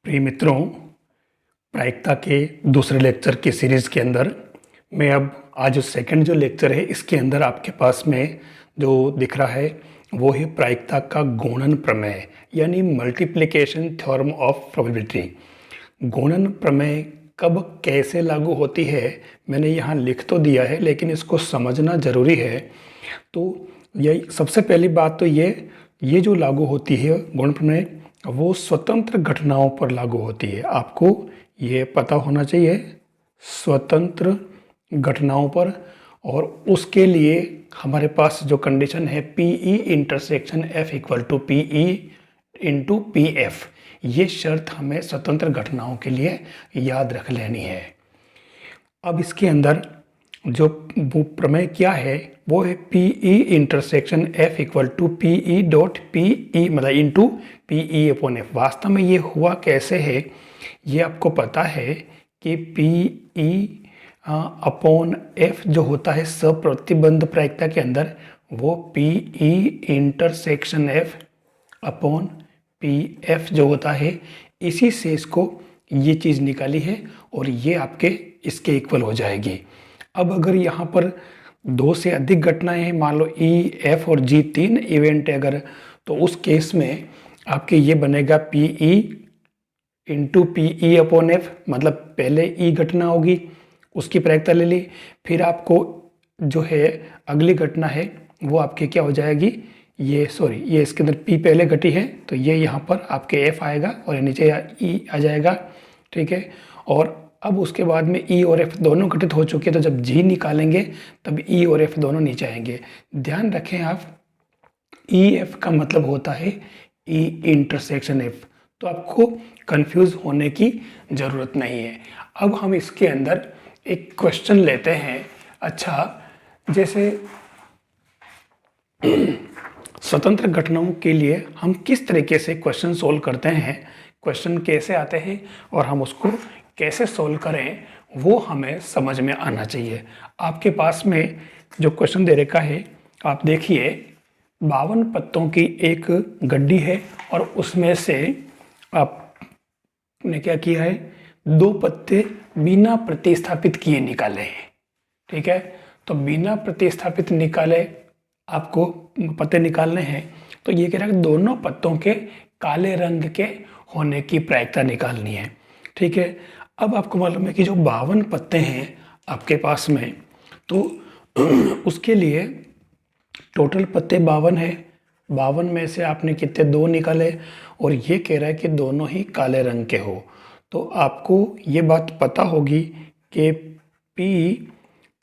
प्रिय मित्रों, प्रायिकता के दूसरे लेक्चर की सीरीज़ के अंदर मैं अब आज सेकंड जो लेक्चर है इसके अंदर आपके पास में जो दिख रहा है वो है प्रायिकता का गुणन प्रमेय यानी मल्टीप्लिकेशन थ्योरम ऑफ प्रोबेबिलिटी। गुणन प्रमेय कब कैसे लागू होती है मैंने यहाँ लिख तो दिया है, लेकिन इसको समझना ज़रूरी है। तो ये सबसे पहली बात तो ये जो लागू होती है गुणन प्रमेय, वो स्वतंत्र घटनाओं पर लागू होती है। आपको ये पता होना चाहिए, स्वतंत्र घटनाओं पर। और उसके लिए हमारे पास जो कंडीशन है PE intersection F equal to PE into PF, ये शर्त हमें स्वतंत्र घटनाओं के लिए याद रख लेनी है। अब इसके अंदर जो वो प्रमेय क्या है वो है PE intersection F equal to PE dot PE मतलब इंटू PE अपॉन F। वास्तव में ये हुआ कैसे है ये आपको पता है कि PE अपॉन F जो होता है सप्रतिबंध प्रायिकता के अंदर, वो PE intersection F upon PF जो होता है, इसी से इसको ये चीज़ निकाली है और ये आपके इसके इक्वल हो जाएगी। अब अगर यहाँ पर दो से अधिक घटनाएं हैं, मान लो E, F और G तीन इवेंट है अगर, तो उस केस में आपके ये बनेगा PE into PE upon F, मतलब पहले E घटना होगी उसकी प्रायिकता ले ली, फिर आपको जो है अगली घटना है वो आपके क्या हो जाएगी, ये इसके अंदर P पहले घटी है तो ये यहाँ पर आपके F आएगा और ये नीचे E आ जाएगा, ठीक है। और अब उसके बाद में E और F दोनों घटित हो चुके हैं, तो जब G निकालेंगे तब E और F दोनों नीचे आएंगे। ध्यान रखें आप, EF का मतलब होता है E इंटरसेक्शन F, तो आपको कंफ्यूज होने की ज़रूरत नहीं है। अब हम इसके अंदर एक क्वेश्चन लेते हैं। अच्छा, जैसे स्वतंत्र घटनाओं के लिए हम किस तरीके से क्वेश्चन सोल्व करते हैं, क्वेश्चन कैसे आते हैं और हम उसको कैसे सोल्व करें, वो हमें समझ में आना चाहिए। आपके पास में जो क्वेश्चन दे रखा है आप देखिए, 52 पत्तों की एक गड्डी है और उसमें से आपने क्या किया है, 2 पत्ते बिना प्रतिस्थापित किए निकाले हैं, ठीक है। तो बिना प्रतिस्थापित निकाले आपको पत्ते निकालने हैं, तो ये कह रहा है कि दोनों पत्तों के काले रंग के होने की प्रायिकता निकालनी है, ठीक है। अब आपको मालूम है कि जो 52 पत्ते हैं आपके पास में, तो उसके लिए टोटल पत्ते 52 है। 52 में से आपने कितने 2 निकाले और ये कह रहा है कि दोनों ही काले रंग के हो। तो आपको ये बात पता होगी कि P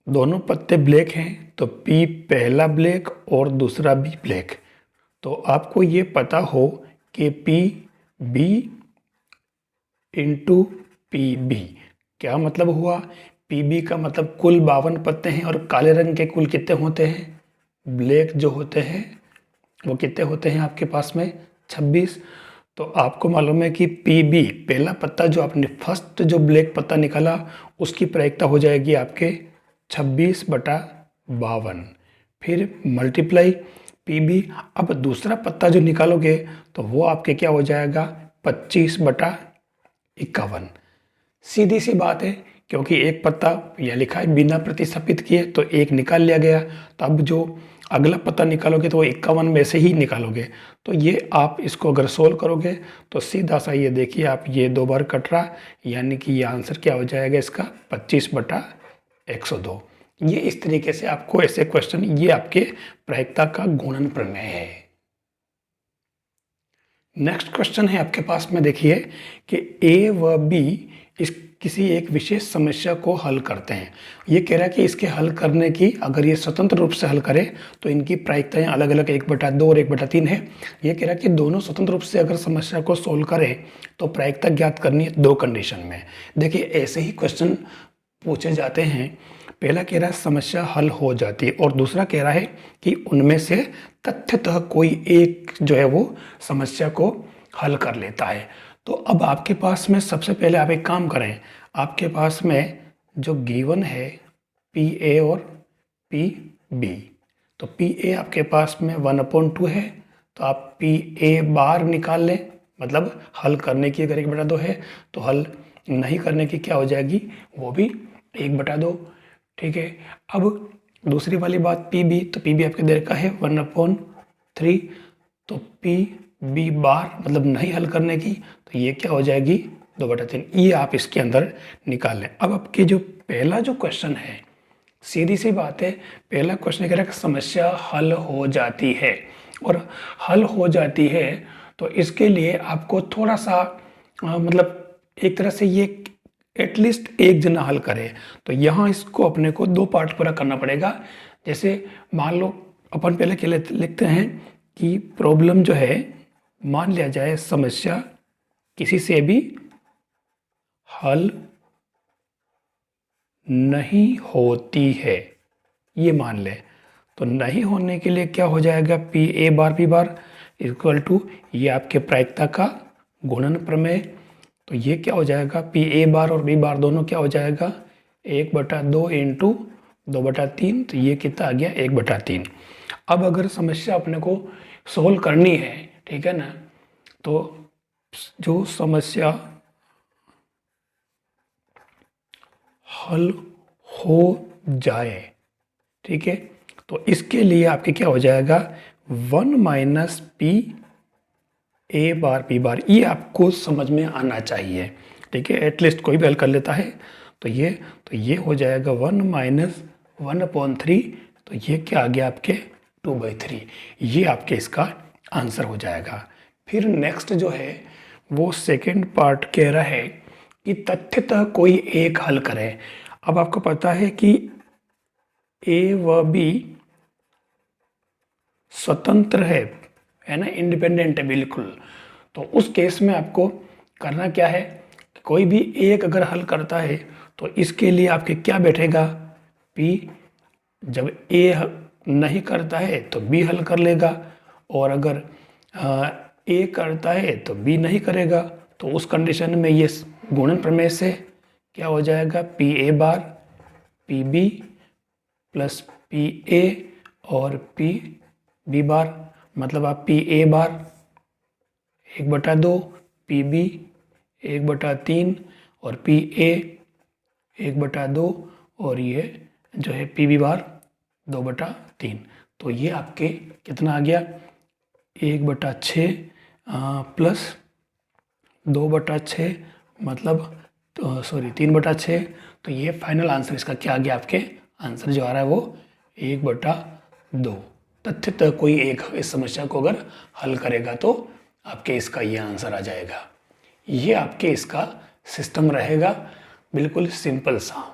दोनों पत्ते ब्लैक हैं, तो P पहला ब्लैक और दूसरा भी ब्लैक। तो आपको ये पता हो कि PB इंटू PB क्या मतलब हुआ, PB का मतलब कुल 52 पत्ते हैं और काले रंग के कुल कितने होते हैं, ब्लैक जो होते हैं वो कितने होते हैं आपके पास में 26। तो आपको मालूम है कि PB पहला पत्ता जो आपने फर्स्ट जो ब्लैक पत्ता निकाला उसकी प्रायिकता हो जाएगी आपके 26/52, फिर मल्टीप्लाई PB। अब दूसरा पत्ता जो निकालोगे तो वो आपके क्या हो जाएगा 25/51। सीधी सी बात है, क्योंकि एक पत्ता यह लिखा है बिना प्रतिस्थापित किए तो एक निकाल लिया गया, तो अब जो अगला पत्ता निकालोगे तो वो 51 में से ही निकालोगे। तो ये आप इसको अगर सोल्व करोगे तो सीधा सा ये देखिए आप, ये 2 बार कट रहा, यानी कि ये आंसर क्या हो जाएगा इसका 25/102। ये इस तरीके से आपको ऐसे क्वेश्चन, ये आपके प्रायिकता का गुणन प्रमेय है। नेक्स्ट क्वेश्चन है आपके पास में, देखिए कि A व B इस किसी एक विशेष समस्या को हल करते हैं। ये कह रहा है कि इसके हल करने की, अगर ये स्वतंत्र रूप से हल करे तो इनकी प्रायिकताएं अलग अलग 1/2 और 1/3 है। ये कह रहा है कि दोनों स्वतंत्र रूप से अगर समस्या को सोल्व करें तो प्रायिकता ज्ञात करनी है 2 कंडीशन में। देखिए ऐसे ही क्वेश्चन पूछे जाते हैं। पहला कह रहा है समस्या हल हो जाती है और दूसरा कह रहा है कि उनमें से तथ्यतः कोई एक जो है वो समस्या को हल कर लेता है। तो अब आपके पास में सबसे पहले आप एक काम करें, आपके पास में जो गिवन है PA और PB, तो PA आपके पास में 1/2 है, तो आप PA बार निकाल लें, मतलब हल करने की अगर 1/2 है तो हल नहीं करने की क्या हो जाएगी, वो भी 1/2। ठीक है। अब दूसरी वाली बात पी बी, तो पी बी आपके दे रखा है 1/3, तो पी बी बार मतलब नहीं हल करने की, तो ये क्या हो जाएगी 2/3। ये आप इसके अंदर निकाल लें। अब आपके जो पहला जो क्वेश्चन है, सीधी सी बात है, पहला क्वेश्चन कह रहा है कि समस्या हल हो जाती है, और हल हो जाती है तो इसके लिए आपको थोड़ा सा मतलब एक तरह से ये एटलीस्ट एक जना हल करे। तो यहाँ इसको अपने को 2 पार्ट पूरा करना पड़ेगा। जैसे मान लो अपन पहले क्या लिखते हैं कि प्रॉब्लम जो है, मान लिया जाए समस्या किसी से भी हल नहीं होती है, ये मान लें। तो नहीं होने के लिए क्या हो जाएगा, P A bar B bar equal to ये आपके प्रायिकता का गुणन प्रमेय। तो ये क्या हो जाएगा, पी ए बार और बी बार दोनों क्या हो जाएगा 1/2 इंटू 2/3, तो ये कितना आ गया 1/3। अब अगर समस्या अपने को सोल्व करनी है, ठीक है ना, तो जो समस्या हल हो जाए, ठीक है, तो इसके लिए आपके क्या हो जाएगा 1 minus P A bar P बार, ये आपको समझ में आना चाहिए। ठीक है, एटलीस्ट कोई भी हल कर लेता है। तो ये हो जाएगा 1 माइनस 1/3, तो ये क्या आ गया आपके 2/3। ये आपके इसका आंसर हो जाएगा। फिर नेक्स्ट जो है वो सेकंड पार्ट कह रहा है कि तथ्यतः कोई एक हल करें। अब आपको पता है कि ए व बी स्वतंत्र है ना, इंडिपेंडेंट है बिल्कुल। तो उस केस में आपको करना क्या है, कोई भी एक अगर हल करता है तो इसके लिए आपके क्या बैठेगा, P, जब ए नहीं करता है तो बी हल कर लेगा, और अगर ए करता है तो बी नहीं करेगा। तो उस कंडीशन में ये गुणन प्रमेय से क्या हो जाएगा, P A bar P B plus P A और पी बी बार, मतलब आप P A bar 1/2, P B 1/3 और पी ए 1/2, और ये जो है पी बी बार 2/3। तो ये आपके कितना आ गया 1/6 प्लस 2/6 मतलब सॉरी 3/6। तो ये फाइनल आंसर इसका क्या आ गया, आपके आंसर जो आ रहा है वो 1/2। तथ्यतः कोई एक इस समस्या को अगर हल करेगा तो आपके इसका ये आंसर आ जाएगा। ये आपके इसका सिस्टम रहेगा, बिल्कुल सिंपल सा।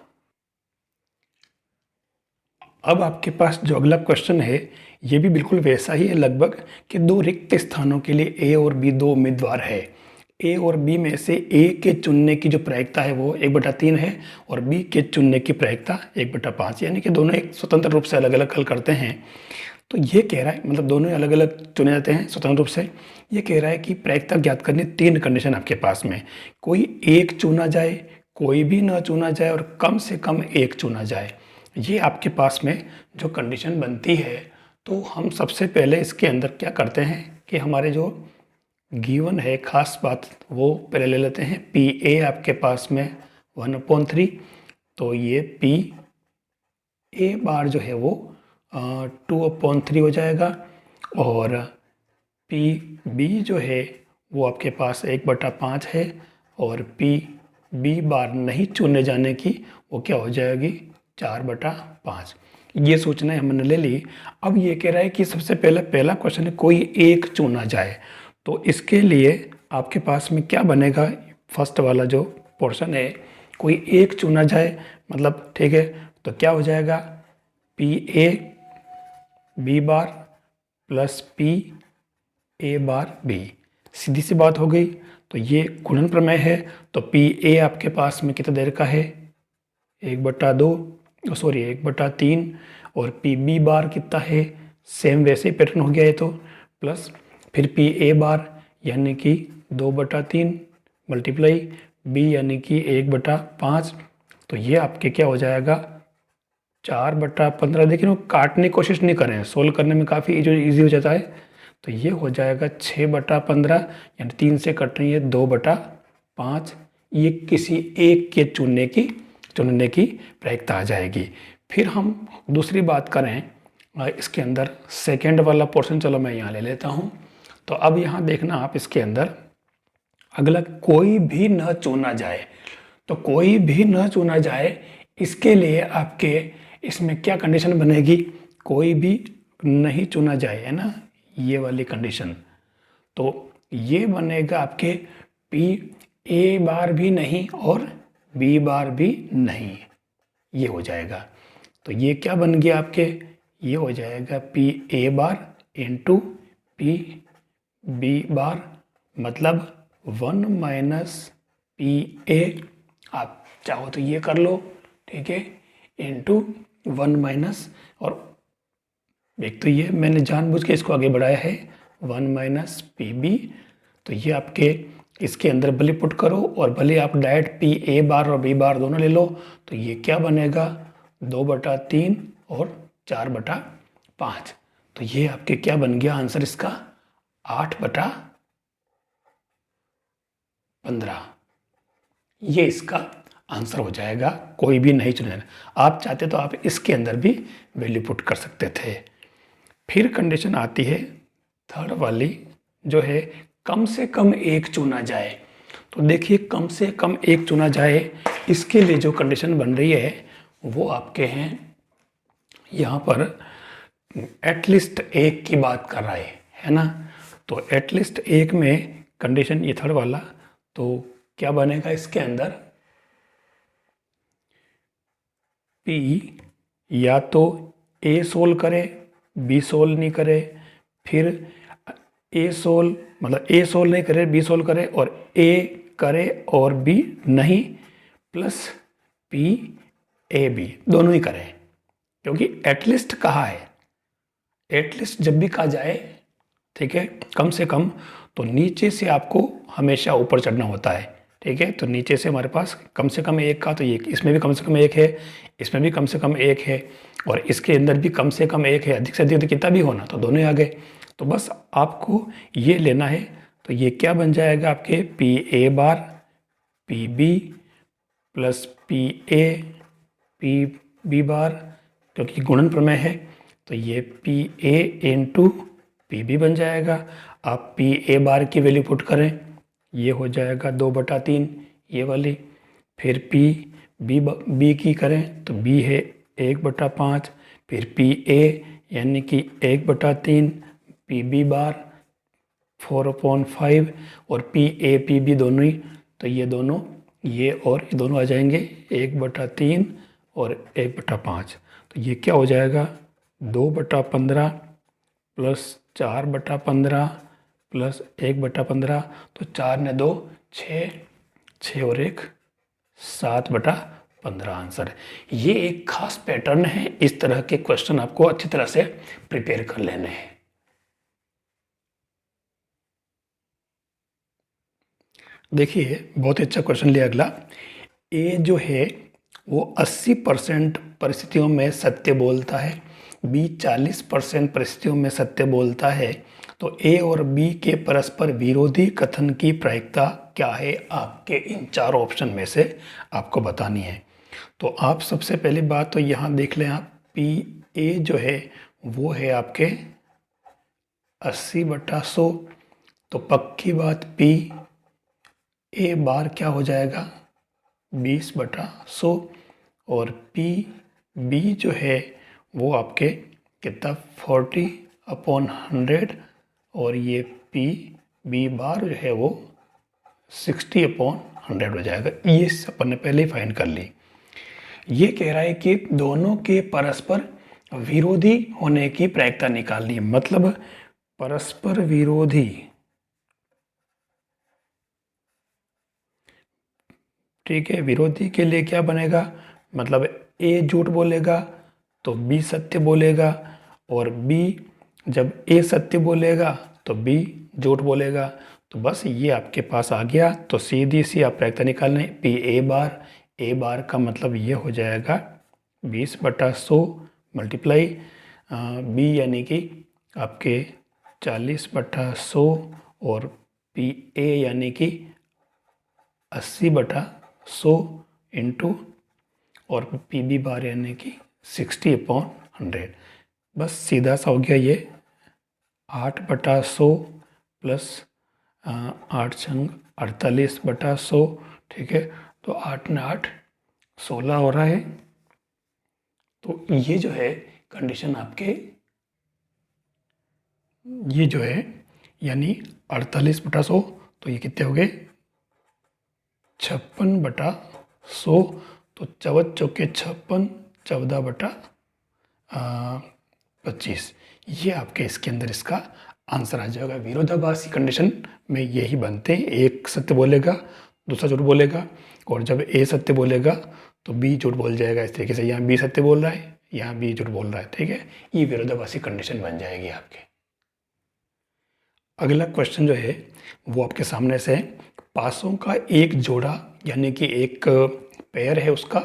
अब आपके पास जो अगला क्वेश्चन है ये भी बिल्कुल वैसा ही है लगभग, कि 2 रिक्त स्थानों के लिए ए और बी 2 उम्मीदवार है। ए और बी में से ए के चुनने की जो प्रायिकता है वो 1/3 है, और बी के चुनने की प्रायिकता 1/5, यानी कि दोनों एक स्वतंत्र रूप से अलग अलग हल करते हैं। तो ये कह रहा है, मतलब दोनों अलग अलग चुने जाते हैं स्वतंत्र रूप से। ये कह रहा है कि प्रायिकता ज्ञात करनी 3 कंडीशन आपके पास में, कोई एक चुना जाए, कोई भी ना चुना जाए, और कम से कम एक चुना जाए। ये आपके पास में जो कंडीशन बनती है, तो हम सबसे पहले इसके अंदर क्या करते हैं कि हमारे जो गिवन है खास बात वो पहले ले लेते हैं। पी ए आपके पास में 1/3, तो ये पी ए बार जो है वो 2/3 हो जाएगा, और पी बी जो है वो आपके पास 1/5 है, और पी बी बार नहीं चुने जाने की वो क्या हो जाएगी 4/5। ये सूचनाएं हमने ले ली। अब ये कह रहा है कि सबसे पहला क्वेश्चन है कोई एक चुना जाए। तो इसके लिए आपके पास में क्या बनेगा, फर्स्ट वाला जो पोर्शन है कोई एक चुना जाए, मतलब ठीक है, तो क्या हो जाएगा P A B bar plus P A bar B, सीधी सी बात हो गई। तो ये गुणन प्रमेय है, तो पी ए आपके पास में कितना देर का है 1/2 सॉरी 1/3, और पी बी बार कितना है, सेम वैसे ही पैटर्न हो गया है, तो प्लस फिर पी ए बार यानी कि 2/3 मल्टीप्लाई बी यानी कि 1/5, तो ये आपके क्या हो जाएगा 4/15। देखिए काटने की कोशिश नहीं करें, सोल्व करने में काफ़ी ईजी हो जाता है। तो ये हो जाएगा 6/15, यानी 3 से कट रही है 2/5। ये किसी एक के चुनने की प्रायिकता आ जाएगी। फिर हम दूसरी बात करें इसके अंदर सेकेंड वाला पोर्शन, चलो मैं यहाँ ले लेता हूँ। तो अब यहाँ देखना आप, इसके अंदर अगला कोई भी न चुना जाए, तो कोई भी न चुना जाए, इसके लिए आपके इसमें क्या कंडीशन बनेगी? कोई भी नहीं चुना जाए, है ना, ये वाली कंडीशन। तो ये बनेगा आपके पी ए बार भी नहीं और बी बार भी नहीं, ये हो जाएगा। तो ये क्या बन गया आपके? ये हो जाएगा P A bar into P B bar, मतलब 1 माइनस पी ए, आप चाहो तो ये कर लो, ठीक है, इंटू 1 माइनस, और एक तो ये मैंने जानबूझ के इसको आगे बढ़ाया है 1 माइनस पी बी। तो ये आपके इसके अंदर भले पुट करो और भले आप डायरेक्ट पी ए बार और बी बार दोनों ले लो, तो ये क्या बनेगा? 2/3 और 4/5। तो ये आपके क्या बन गया आंसर इसका? 8/15। ये इसका आंसर हो जाएगा, कोई भी नहीं चुना। आप चाहते तो आप इसके अंदर भी वैल्यू पुट कर सकते थे। फिर कंडीशन आती है थर्ड वाली, जो है कम से कम एक चुना जाए। तो देखिए, कम से कम एक चुना जाए, इसके लिए जो कंडीशन बन रही है वो आपके हैं यहाँ पर एटलीस्ट एक की बात कर रहा है ना। तो एटलीस्ट एक में कंडीशन ये थर्ड वाला, तो क्या बनेगा इसके अंदर? पी या तो ए सोल्व करे, बी सोल्व नहीं करे, फिर ए सोल्व मतलब ए सोल्व नहीं करे, बी सोल्व करे, और ए करे और बी नहीं, प्लस पी ए बी दोनों ही करें। क्योंकि एटलीस्ट कहा है, एटलीस्ट जब भी कहा जाए, ठीक है, कम से कम, तो नीचे से आपको हमेशा ऊपर चढ़ना होता है, ठीक है। तो नीचे से हमारे पास कम से कम एक का, तो ये इसमें भी कम से कम एक है, इसमें भी कम से कम एक है, और इसके अंदर भी कम से कम एक है। अधिक से अधिक कितना भी होना, तो दोनों ही आ गए। तो बस आपको ये लेना है। तो ये क्या बन जाएगा आपके? P A bar P B plus P A P B bar, क्योंकि गुणन प्रमेय है, तो ये P A into P B बन जाएगा। आप पी ए बार की वैल्यू पुट करें, ये हो जाएगा 2/3 ये वाली। फिर पी बी की करें, तो बी है 1/5, फिर पी ए यानी कि 1/3, पी बी बार 4/5, और पी ए पी बी दोनों ही, तो ये दोनों, ये और ये दोनों आ जाएंगे 1/3 और 1/5। तो ये क्या हो जाएगा? 2/15 प्लस 4/15 प्लस 1/15, तो 4 ने 2 6, 6 और 1 7/15 आंसर है। ये एक खास पैटर्न है, इस तरह के क्वेश्चन आपको अच्छी तरह से प्रिपेयर कर लेने हैं। देखिए, बहुत ही अच्छा क्वेश्चन लिया अगला। ए जो है वो 80% परिस्थितियों में सत्य बोलता है, बी 40% परिस्थितियों में सत्य बोलता है। तो ए और बी के परस्पर विरोधी कथन की प्रायिकता क्या है? आपके इन चार ऑप्शन में से आपको बतानी है। तो आप सबसे पहली बात तो यहाँ देख लें, आप पी ए जो है वो है आपके 80/100। तो पक्की बात पी ए बार क्या हो जाएगा? 20/100। और पी बी जो है वो आपके कितना? 40/100। और ये पी बी बार जो है वो 60/100 हो जाएगा। ये अपन ने पहले ही फाइंड कर ली। ये कह रहा है कि दोनों के परस्पर विरोधी होने की प्रायिकता निकालनी है, मतलब परस्पर विरोधी, ठीक है। विरोधी के लिए क्या बनेगा? मतलब ए झूठ बोलेगा तो बी सत्य बोलेगा, और बी जब ए सत्य बोलेगा तो बी झूठ बोलेगा। तो बस ये आपके पास आ गया। तो सीधी सी आप प्रायिकता निकालने, पी ए बार का मतलब ये हो जाएगा 20/100 मल्टीप्लाई बी यानी कि आपके 40/100 और पी ए यानी कि 80/100 इंटू और पी बी बार यानी कि 60/100। बस सीधा सा हो गया ये 8/100 प्लस 8 छंग 48/100। ठीक है, तो 8 ने 8 16 हो रहा है। तो ये जो है कंडीशन आपके, ये जो है यानी 48/100, तो ये कितने हो गए 56/100। तो 54 चौके 56, 14/25, ये आपके इसके अंदर इसका आंसर आ जाएगा। विरोधाभासी कंडीशन में यही बनते हैं, एक सत्य बोलेगा दूसरा झूठ बोलेगा, और जब ए सत्य बोलेगा तो बी झूठ बोल जाएगा। इस तरीके से यहाँ बी सत्य बोल रहा है, यहाँ बी झूठ बोल रहा है। ठीक है, ये विरोधाभासी कंडीशन बन जाएगी आपके। अगला क्वेश्चन जो है वो आपके सामने से है, पासों का एक जोड़ा यानी कि एक पेयर है उसका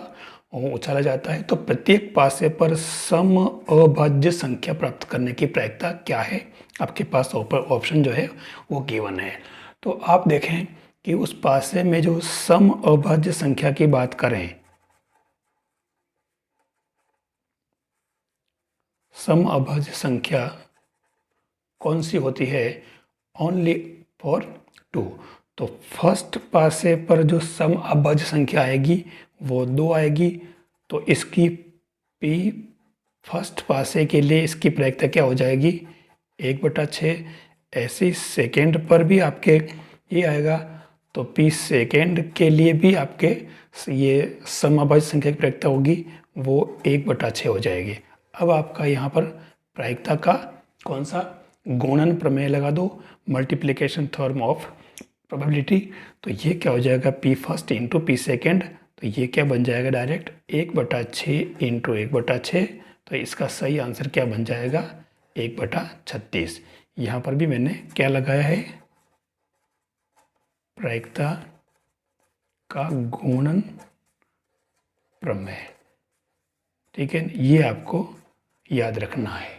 उछाला जाता है, तो प्रत्येक पासे पर सम अभाज्य संख्या प्राप्त करने की प्रायिकता क्या है। आपके पास ऑप्शन जो है वो गिवन है। तो आप देखें कि उस पासे में जो सम अभाज्य संख्या की बात करें, सम अभाज्य संख्या कौन सी होती है, ओनली फॉर 2। तो फर्स्ट पासे पर जो सम अभाज्य संख्या आएगी वो 2 आएगी, तो इसकी पी फर्स्ट पासे के लिए इसकी प्रायिकता क्या हो जाएगी 1/6। ऐसे ही सेकेंड पर भी आपके ये आएगा, तो पी सेकेंड के लिए भी आपके ये सम अभाज्य संख्या की प्रायिकता होगी वो 1/6 हो जाएगी। अब आपका यहाँ पर प्रायिकता का कौन सा गुणन प्रमेय लगा दो, मल्टीप्लिकेशन थ्योरम ऑफ प्रोबेबिलिटी। तो ये क्या हो जाएगा P first into P second, तो ये क्या बन जाएगा डायरेक्ट 1/6 इंटू 1/6। तो इसका सही आंसर क्या बन जाएगा 1/36। यहाँ पर भी मैंने क्या लगाया है, प्रायिकता का गुणन प्रमेय। ठीक है, ये आपको याद रखना है।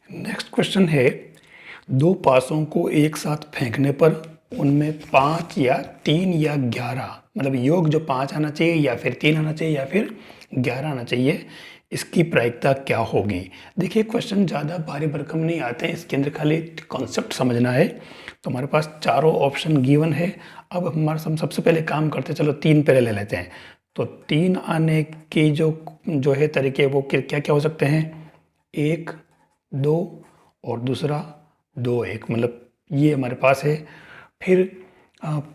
नेक्स्ट क्वेश्चन है, दो पासों को एक साथ फेंकने पर उनमें 5 या 3 या 11, मतलब योग जो 5 आना चाहिए या फिर 3 आना चाहिए या फिर 11 आना चाहिए, इसकी प्रायिकता क्या होगी। देखिए क्वेश्चन ज़्यादा भारी भरकम नहीं आते हैं, इसके अंदर खाली कॉन्सेप्ट समझना है। तो हमारे पास चारों ऑप्शन गिवन है। अब हमारे हम सबसे पहले काम करते हैं, चलो 3 पहले ले लेते हैं। तो 3 आने के जो है तरीके वो क्या क्या हो सकते हैं, 1 2 और दूसरा 2 1, मतलब ये हमारे पास है। फिर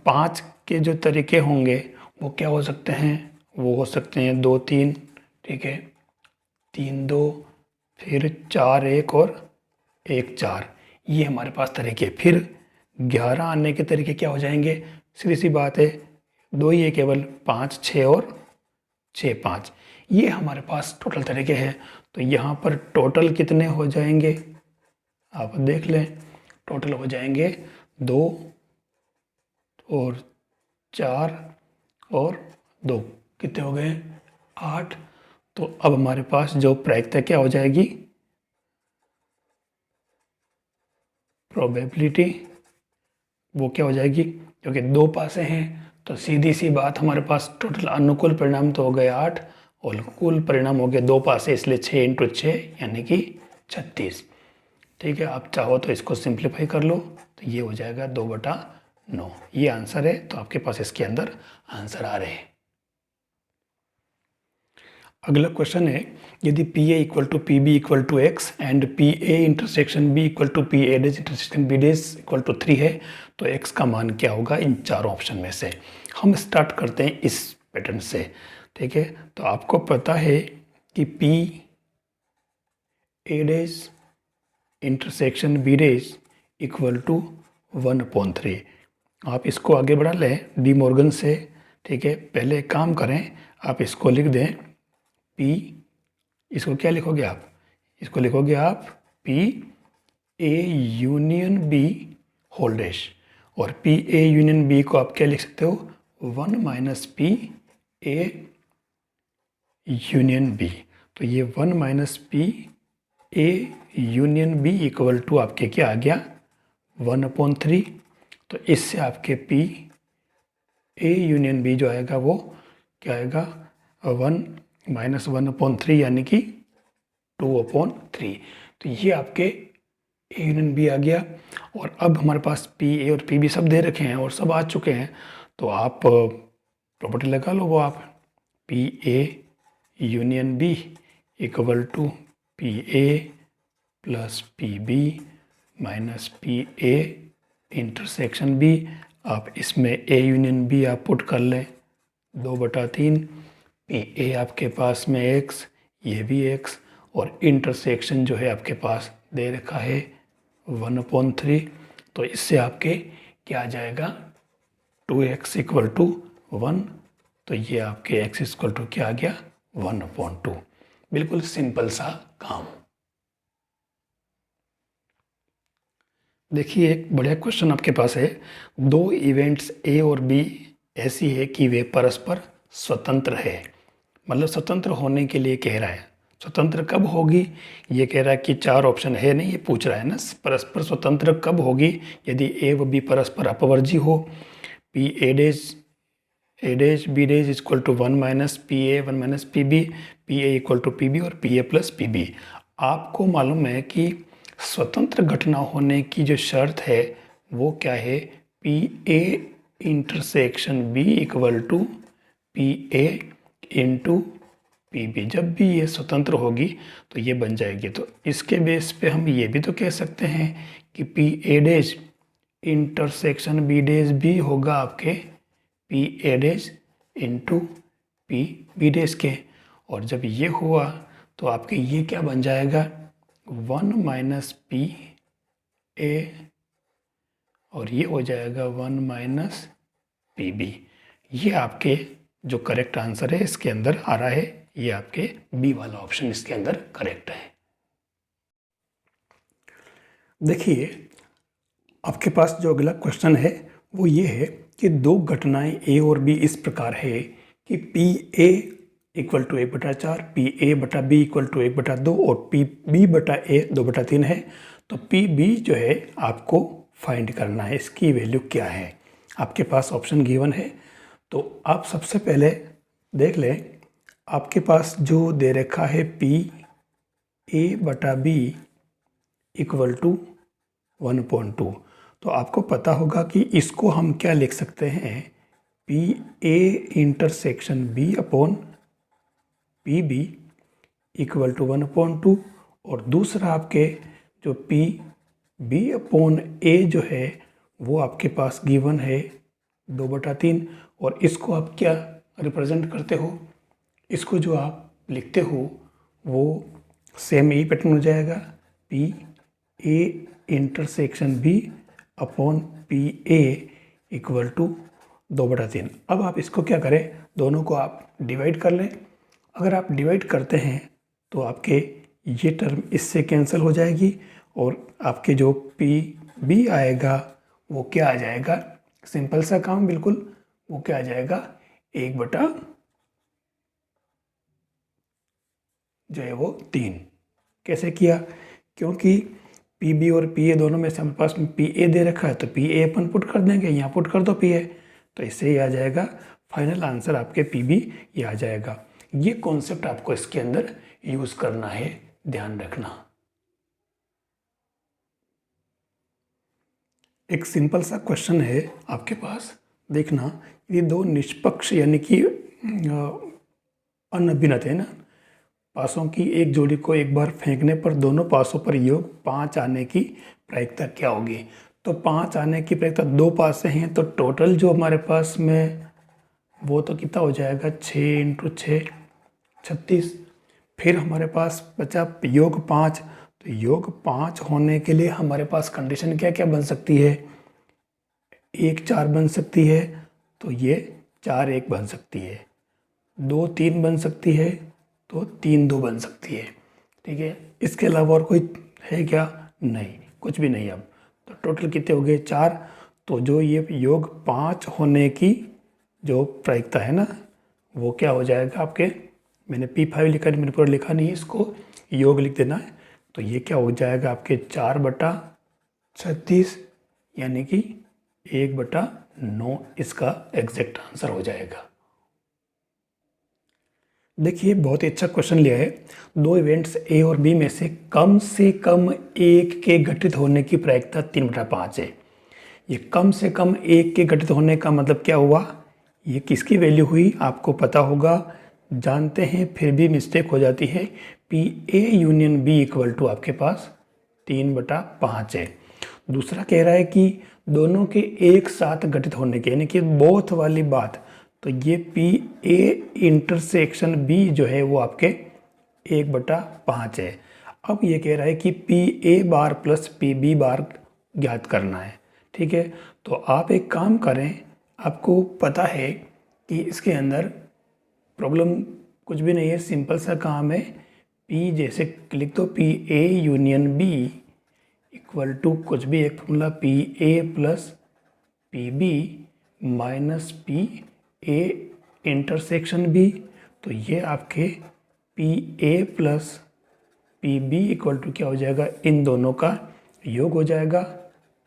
5 के जो तरीके होंगे वो क्या हो सकते हैं, वो हो सकते हैं 2 3, ठीक है 3 2, फिर 4 1 और 1 4, ये हमारे पास तरीके। फिर 11 आने के तरीके क्या हो जाएंगे, सीधी सी बात है 2 ही है केवल, 5 6 और 6 5, ये हमारे पास टोटल तरीके हैं। तो यहाँ पर टोटल कितने हो जाएंगे आप देख लें, टोटल हो जाएंगे 2 और 4 और 2, कितने हो गए 8। तो अब हमारे पास जो प्रायिकता क्या हो जाएगी, प्रोबेबिलिटी, वो क्या हो जाएगी, क्योंकि 2 पासे हैं तो सीधी सी बात हमारे पास टोटल अनुकूल परिणाम तो हो गए 8 और कुल परिणाम हो गए 2 पासे, इसलिए 6 इंटू 6 यानी कि 36। ठीक है, आप चाहो तो इसको सिंप्लीफाई कर लो, तो ये हो जाएगा 2/9, ये आंसर है। तो आपके पास इसके अंदर आंसर आ रहे हैं। अगला क्वेश्चन है, यदि P A equal to P B equal to X and P A intersection B equal to P A dash intersection B dash equal to 3 है, तो एक्स का मान क्या होगा इन चारों ऑप्शन में से। हम स्टार्ट करते हैं इस पैटर्न से। ठीक है, तो आपको पता है कि P A dash intersection B dash equal to 1/3। आप इसको आगे बढ़ा लें डी मॉर्गन से। ठीक है, पहले एक काम करें, आप इसको लिख दें पी, इसको क्या लिखोगे आप, इसको लिखोगे आप P A union B whole dash, और पी ए यूनियन बी को आप क्या लिख सकते हो 1 - पी ए यूनियन बी। तो ये 1 minus P A union B equal to आपके क्या आ गया 1/3। तो इससे आपके पी ए यूनियन बी जो आएगा वो क्या आएगा 1 माइनस 1/3 यानी कि 2/3। तो ये आपके ए यूनियन बी आ गया। और अब हमारे पास पी ए और पी बी सब दे रखे हैं और सब आ चुके हैं, तो आप प्रॉपर्टी लगा लो वो आप P A union B equal to P A plus P B minus P A intersection B. आप इसमें ए यूनियन बी आप पुट कर लें 2/3, पी ए आपके पास में x, ये भी x, और इंटरसेक्शन जो है आपके पास दे रखा है 1/3। तो इससे आपके क्या आ जाएगा 2x इक्वल टू 1। तो ये आपके x इक्वल टू क्या आ गया 1/2। बिल्कुल सिंपल सा काम। देखिए एक बढ़िया क्वेश्चन आपके पास है। दो इवेंट्स ए और बी ऐसी है कि वे परस्पर स्वतंत्र है, मतलब स्वतंत्र होने के लिए कह रहा है। स्वतंत्र कब होगी ये कह रहा है कि 4 ऑप्शन है नहीं, ये पूछ रहा है ना परस्पर स्वतंत्र कब होगी। यदि ए व बी परस्पर अपवर्जी हो, P A dash B dash equal to 1 minus P A 1 minus P B, P A equal to P B और P A plus P B. आपको मालूम है कि स्वतंत्र घटना होने की जो शर्त है वो क्या है, P A intersection B equal to P A into P B. जब भी ये स्वतंत्र होगी तो ये बन जाएगी। तो इसके बेस पे हम ये भी तो कह सकते हैं कि P A dash intersection B dash भी होगा आपके P A dash into P B dash के। और जब ये हुआ तो आपके ये क्या बन जाएगा 1 माइनस पी ए और ये हो जाएगा 1 माइनस पी बी। ये आपके जो करेक्ट आंसर है इसके अंदर आ रहा है, ये आपके बी वाला ऑप्शन इसके अंदर करेक्ट है। देखिए आपके पास जो अगला क्वेश्चन है वो ये है कि दो घटनाएं ए और बी इस प्रकार है कि P A equal to 1/4, P A बटा बी इक्वल टू 1/2 और पी बी बटा ए 2/3 है। तो पी बी जो है आपको फाइंड करना है, इसकी वैल्यू क्या है। आपके पास ऑप्शन गिवन है, तो आप सबसे पहले देख लें आपके पास जो दे रखा है पी ए बटा बी इक्वल टू 1/2। तो आपको पता होगा कि इसको हम क्या लिख सकते हैं, P A intersection B upon P B equal to 1/2। और दूसरा आपके जो पी बी अपॉन ए जो है वो आपके पास गिवन है 2/3। और इसको आप क्या रिप्रेजेंट करते हो, इसको जो आप लिखते हो वो सेम यही पैटर्न हो जाएगा, P A intersection B upon P A equal to 2/3। अब आप इसको क्या करें, दोनों को आप डिवाइड कर लें। अगर आप डिवाइड करते हैं तो आपके ये टर्म इससे कैंसिल हो जाएगी और आपके जो पी बी आएगा वो क्या आ जाएगा, सिंपल सा काम बिल्कुल, वो क्या आ जाएगा 1/3 जो है वो 3। कैसे किया, क्योंकि पी बी और पी ए दोनों में से हमारे पास में पी ए दे रखा है तो पी ए अपन पुट कर देंगे, यहाँ पुट कर दो पी ए, तो इससे ही आ जाएगा फाइनल आंसर आपके पी बी ये आ जाएगा। ये कॉन्सेप्ट आपको इसके अंदर यूज करना है, ध्यान रखना। एक सिंपल सा क्वेश्चन है आपके पास, देखना ये दो निष्पक्ष यानी कि अनभिन्नत है ना, पासों की एक जोड़ी को एक बार फेंकने पर दोनों पासों पर योग 5 आने की प्रायिकता क्या होगी। तो 5 आने की प्रायिकता, 2 पासे हैं तो टोटल जो हमारे पास में वो तो कितना हो जाएगा 6 × 6 36। फिर हमारे पास बचा योग 5, तो योग 5 होने के लिए हमारे पास कंडीशन क्या क्या बन सकती है, 1 4 बन सकती है, तो ये 4 1 बन सकती है, 2 3 बन सकती है, तो 3 2 बन सकती है। ठीक है, इसके अलावा और कोई है क्या, नहीं, कुछ भी नहीं। अब तो टोटल कितने हो गए 4। तो जो ये योग 5 होने की जो प्रायिकता है ना वो क्या हो जाएगा आपके मैंने P5 लिखा नहीं, मैंने पूरा लिखा नहीं है, इसको योग लिख देना है। तो ये क्या हो जाएगा आपके 4/36 यानी कि 1/9 इसका एग्जैक्ट आंसर हो जाएगा। देखिए बहुत ही अच्छा क्वेश्चन लिया है। दो इवेंट्स ए और बी में से कम एक के घटित होने की प्रायिकता 3/5 है। ये कम से कम एक के घटित होने का मतलब क्या हुआ, ये किसकी वैल्यू हुई आपको पता होगा, जानते हैं फिर भी मिस्टेक हो जाती है। P A union B equal to आपके पास 3/5 है। दूसरा कह रहा है कि दोनों के एक साथ घटित होने के, यानी कि बोथ वाली बात, तो ये पी ए इंटरसेक्शन बी जो है वो आपके 1/5 है। अब ये कह रहा है कि P A bar plus P B bar ज्ञात करना है। ठीक है, तो आप एक काम करें, आपको पता है कि इसके अंदर प्रॉब्लम कुछ भी नहीं है, सिंपल सा काम है। P जैसे लिख दो, P A union B equal to कुछ भी एक formula, P A plus P B minus P A intersection B. तो ये आपके P A plus P B equal to क्या हो जाएगा, इन दोनों का योग हो जाएगा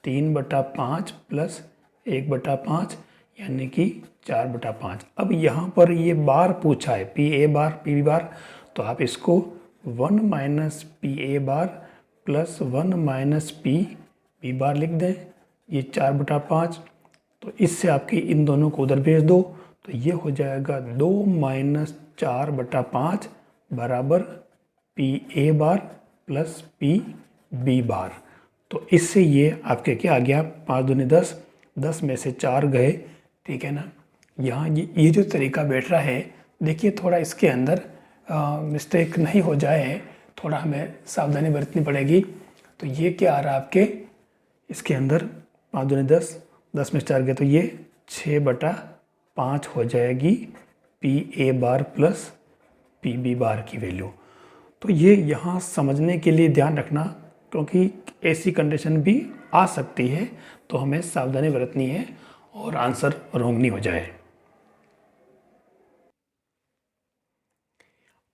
3/5 प्लस 1/5 यानी कि 4/5। अब यहाँ पर ये बार पूछा है, P A bar P B bar, तो आप इसको 1 minus P A bar plus 1 minus P B bar लिख दें, ये 4/5। तो इससे आपके इन दोनों को उधर भेज दो, तो ये हो जाएगा 2 माइनस 4/5 बराबर P A bar plus P B bar. तो इससे ये आपके क्या आ गया, 5 दूनी 10, 10 में से 4 गए। ठीक है ना, यहाँ ये जो तरीका बैठ रहा है, देखिए थोड़ा इसके अंदर मिस्टेक नहीं हो जाए, थोड़ा हमें सावधानी बरतनी पड़ेगी। तो ये क्या आ रहा है आपके, इसके अंदर 5 दूनी 10, 10 में से 4 गए, तो ये 6/5 हो जाएगी P A bar plus P B bar की वैल्यू। तो ये यहाँ समझने के लिए ध्यान रखना, क्योंकि ऐसी कंडीशन भी आ सकती है, तो हमें सावधानी बरतनी है और आंसर रॉन्ग नहीं हो जाए।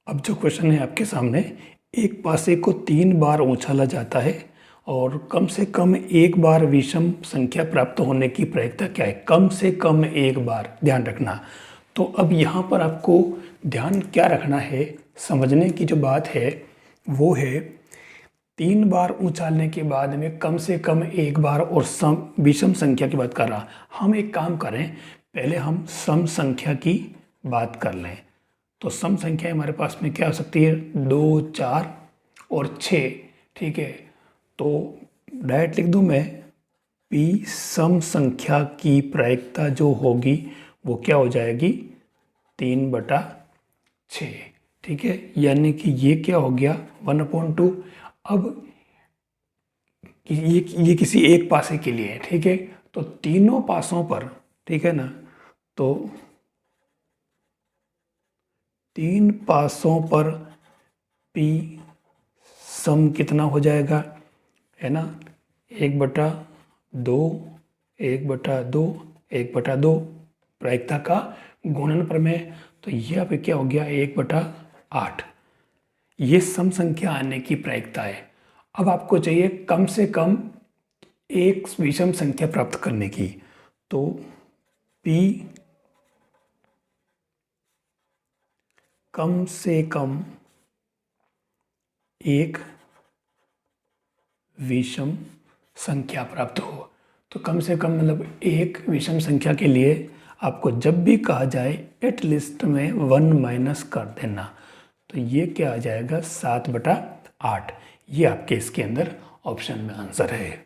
अब जो क्वेश्चन है आपके सामने, एक पासे को 3 बार उछाला जाता है और कम से कम एक बार विषम संख्या प्राप्त होने की प्रायिकता क्या है, कम से कम एक बार, ध्यान रखना। तो अब यहाँ पर आपको ध्यान क्या रखना है, समझने की जो बात है वो है 3 बार उछालने के बाद में कम से कम एक बार और विषम संख्या की बात कर रहा। हम एक काम करें, पहले हम सम संख्या की बात कर लें। तो सम संख्या हमारे पास में क्या हो सकती है, 2, 4 और 6। ठीक है, तो डायरेक्ट लिख दूं मैं, पी सम संख्या की प्रायिकता जो होगी वो क्या हो जाएगी, 3/6। ठीक है, यानी कि ये क्या हो गया, 1/2। अब ये किसी एक पासे के लिए है। ठीक है, तो तीनों पासों पर, ठीक है ना, तो 3 पासों पर पी सम कितना हो जाएगा, है ना, 1/2, 1/2, 1/2 प्रायिकता का गुणन प्रमेय। तो ये अब क्या हो गया, 1/8। ये सम संख्या आने की प्रायिकता है। अब आपको चाहिए कम से कम एक विषम संख्या प्राप्त करने की, तो P कम से कम एक विषम संख्या प्राप्त हो। तो कम से कम मतलब एक विषम संख्या के लिए आपको जब भी कहा जाए एटलीस्ट में 1 माइनस कर देना। तो ये क्या आ जाएगा, 7/8। ये आपके इसके अंदर ऑप्शन में आंसर है।